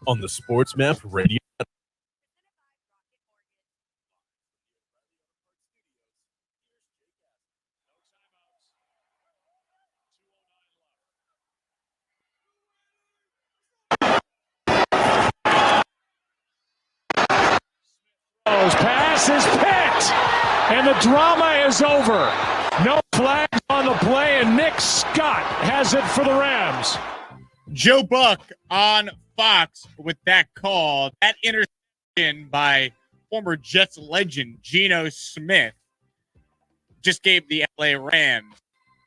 on the Sports Map Radio. Pass is picked, and the drama is over. No flags on the play, and Nick Scott has it for the Rams. Joe Buck on Fox with that call. That interception by former Jets legend Geno Smith just gave the LA Rams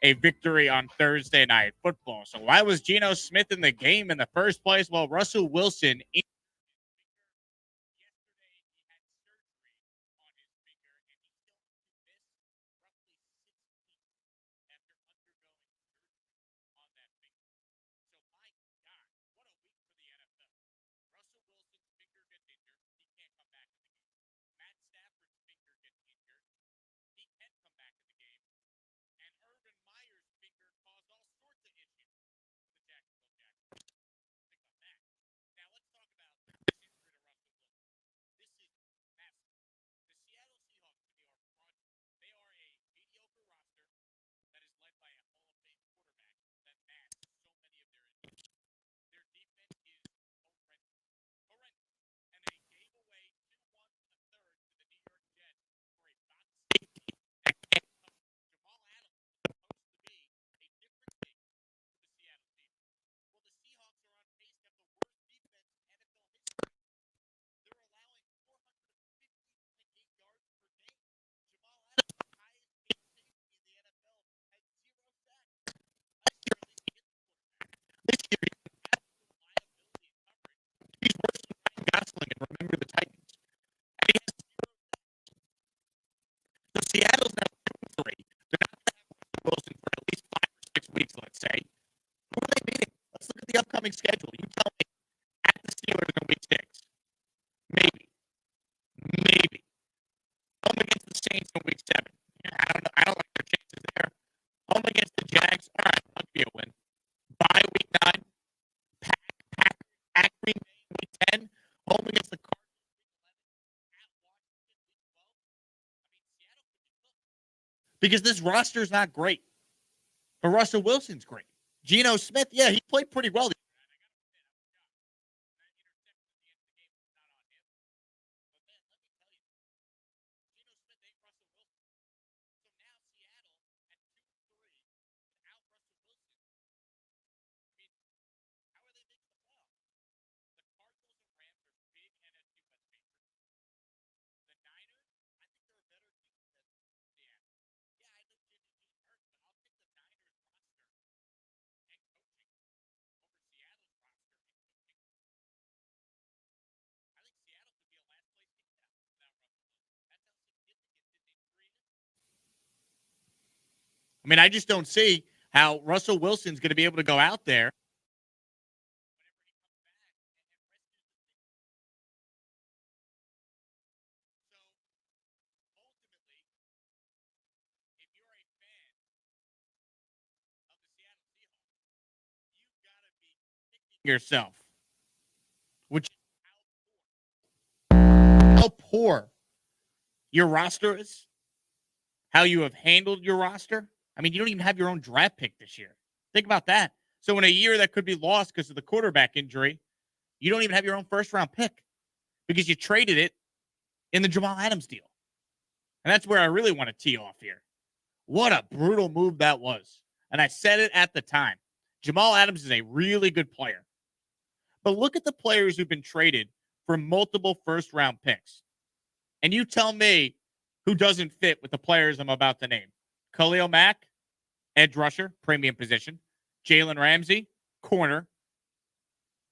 a victory on Thursday Night Football. So why was Geno Smith in the game in the first place? Well, Russell Wilson and remember the Titans. So Seattle's now 2-3. They're not going to have Wilson for at least 5 or 6 weeks, let's say. Who are they beating? Let's look at the upcoming schedule. You tell me. At the Steelers in week 6. Maybe. Home against the Saints in week 7. I don't know. I don't like their chances there. Home against the Jags. All right, I'll give you a win. Bye week 9. Pack Green Bay in week 10. Home against the Cardinals. Because this roster is not great. But Russell Wilson's great. Geno Smith, yeah, he played pretty well. I mean, I just don't see how Russell Wilson's going to be able to go out there. Yourself, which how poor your roster is, how you have handled your roster. I mean, you don't even have your own draft pick this year. Think about that. So in a year that could be lost because of the quarterback injury, you don't even have your own first-round pick because you traded it in the Jamal Adams deal. And that's where I really want to tee off here. What a brutal move that was. And I said it at the time. Jamal Adams is a really good player. But look at the players who've been traded for multiple first-round picks. And you tell me who doesn't fit with the players I'm about to name. Khalil Mack, edge rusher, premium position. Jalen Ramsey, corner,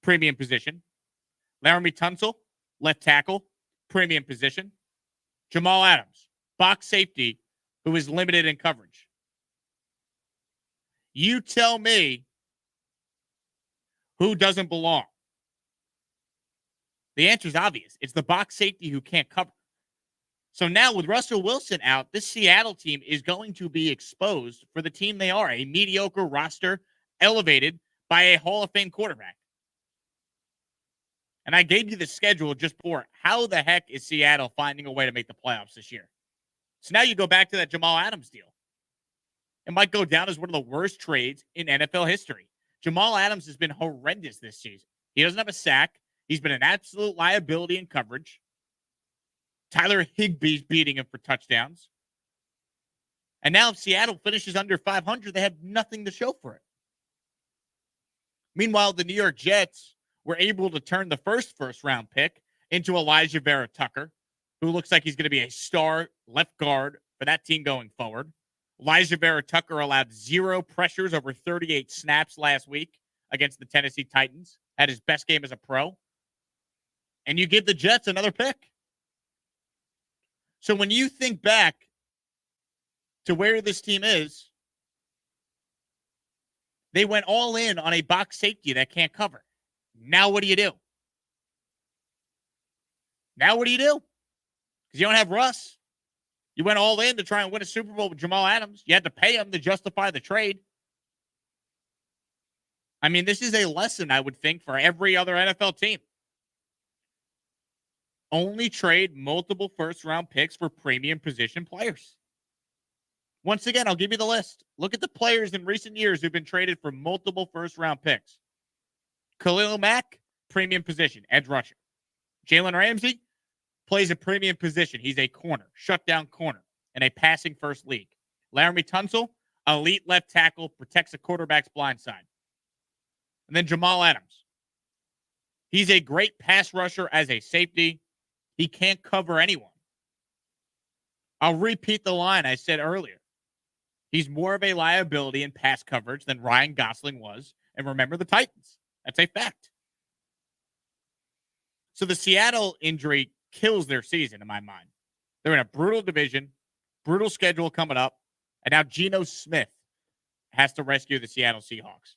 premium position. Laramie Tunsil, left tackle, premium position. Jamal Adams, box safety, who is limited in coverage. You tell me who doesn't belong. The answer is obvious. It's the box safety who can't cover. So now with Russell Wilson out, this Seattle team is going to be exposed for the team they are, a mediocre roster elevated by a Hall of Fame quarterback. And I gave you the schedule just before. How the heck is Seattle finding a way to make the playoffs this year? So now you go back to that Jamal Adams deal. It might go down as one of the worst trades in NFL history. Jamal Adams has been horrendous this season. He doesn't have a sack. He's been an absolute liability in coverage. Tyler Higbee's beating him for touchdowns. And now if Seattle finishes under 500, they have nothing to show for it. Meanwhile, the New York Jets were able to turn the first-round pick into Elijah Vera Tucker, who looks like he's going to be a star left guard for that team going forward. Elijah Vera Tucker allowed 0 pressures over 38 snaps last week against the Tennessee Titans. Had his best game as a pro. And you give the Jets another pick. So when you think back to where this team is, they went all in on a box safety that can't cover. Now what do you do? Because you don't have Russ. You went all in to try and win a Super Bowl with Jamal Adams. You had to pay him to justify the trade. I mean, this is a lesson, I would think, for every other NFL team. Only trade multiple first-round picks for premium position players. Once again, I'll give you the list. Look at the players in recent years who've been traded for multiple first-round picks. Khalil Mack, premium position, edge rusher. Jalen Ramsey plays a premium position. He's a corner, shutdown corner, in a passing first league. Laramie Tunsil, elite left tackle, protects a quarterback's blind side. And then Jamal Adams. He's a great pass rusher as a safety. He can't cover anyone. I'll repeat the line I said earlier. He's more of a liability in pass coverage than Ryan Gosling was. And remember the Titans. That's a fact. So the Seattle injury kills their season in my mind. They're in a brutal division, brutal schedule coming up, and now Geno Smith has to rescue the Seattle Seahawks.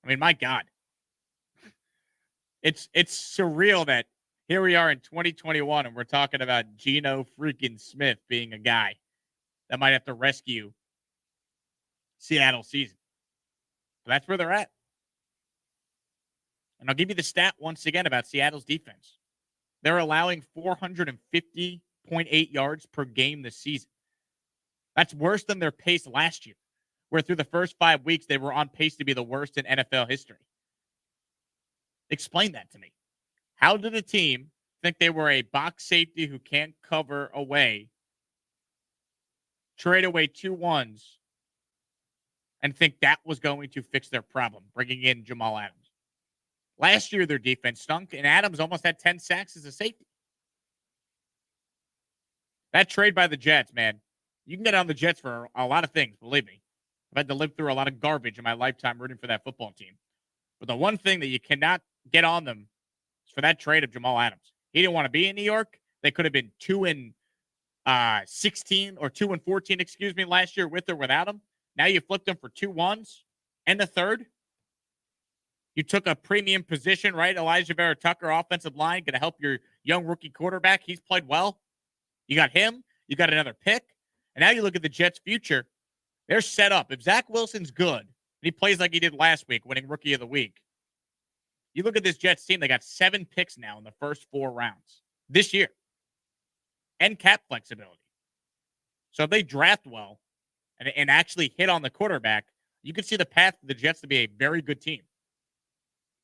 I mean, my God. It's surreal that here we are in 2021 and we're talking about Geno freaking Smith being a guy that might have to rescue Seattle season. So that's where they're at. And I'll give you the stat once again about Seattle's defense. They're allowing 450.8 yards per game this season. That's worse than their pace last year, where through the first 5 weeks, they were on pace to be the worst in NFL history. Explain that to me. How did a team think they were a box safety who can't cover away, trade away 2 ones, and think that was going to fix their problem, bringing in Jamal Adams? Last year, their defense stunk, and Adams almost had 10 sacks as a safety. That trade by the Jets, man, you can get on the Jets for a lot of things, believe me. I've had to live through a lot of garbage in my lifetime rooting for that football team. But the one thing that you cannot get on them is for that trade of Jamal Adams. He didn't want to be in New York. They could have been 2-16 or 2-14, last year with or without him. Now you flipped them for 2 ones and a third. You took a premium position, right? Elijah Vera Tucker, offensive line, going to help your young rookie quarterback. He's played well. You got him. You got another pick. And now you look at the Jets' future. They're set up. If Zach Wilson's good, and he plays like he did last week, winning Rookie of the Week, you look at this Jets team, they got 7 picks now in the first 4 rounds this year. And cap flexibility. So if they draft well and actually hit on the quarterback, you can see the path for the Jets to be a very good team.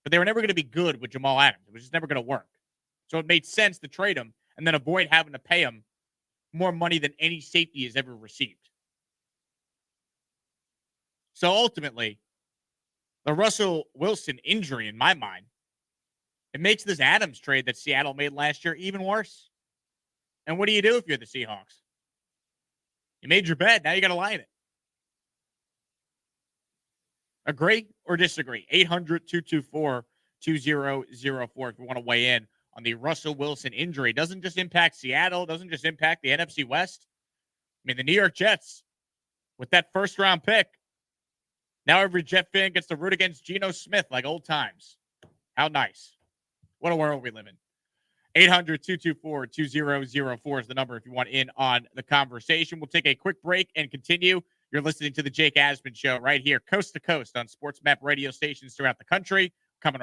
But they were never going to be good with Jamal Adams. It was just never going to work. So it made sense to trade him and then avoid having to pay him more money than any safety has ever received. So ultimately, the Russell Wilson injury, in my mind, it makes this Adams trade that Seattle made last year even worse. And what do you do if you're the Seahawks? You made your bed. Now you got to lie in it. Agree or disagree? 800-224-2004 if you want to weigh in on the Russell Wilson injury. It doesn't just impact Seattle. Doesn't just impact the NFC West. I mean, the New York Jets, with that first-round pick, now every Jet fan gets to root against Geno Smith like old times. How nice. What a world we live in. 800-224-2004 is the number if you want in on the conversation. We'll take a quick break and continue. You're listening to the Jake Asman Show right here, coast to coast on Sports Map radio stations throughout the country. Coming right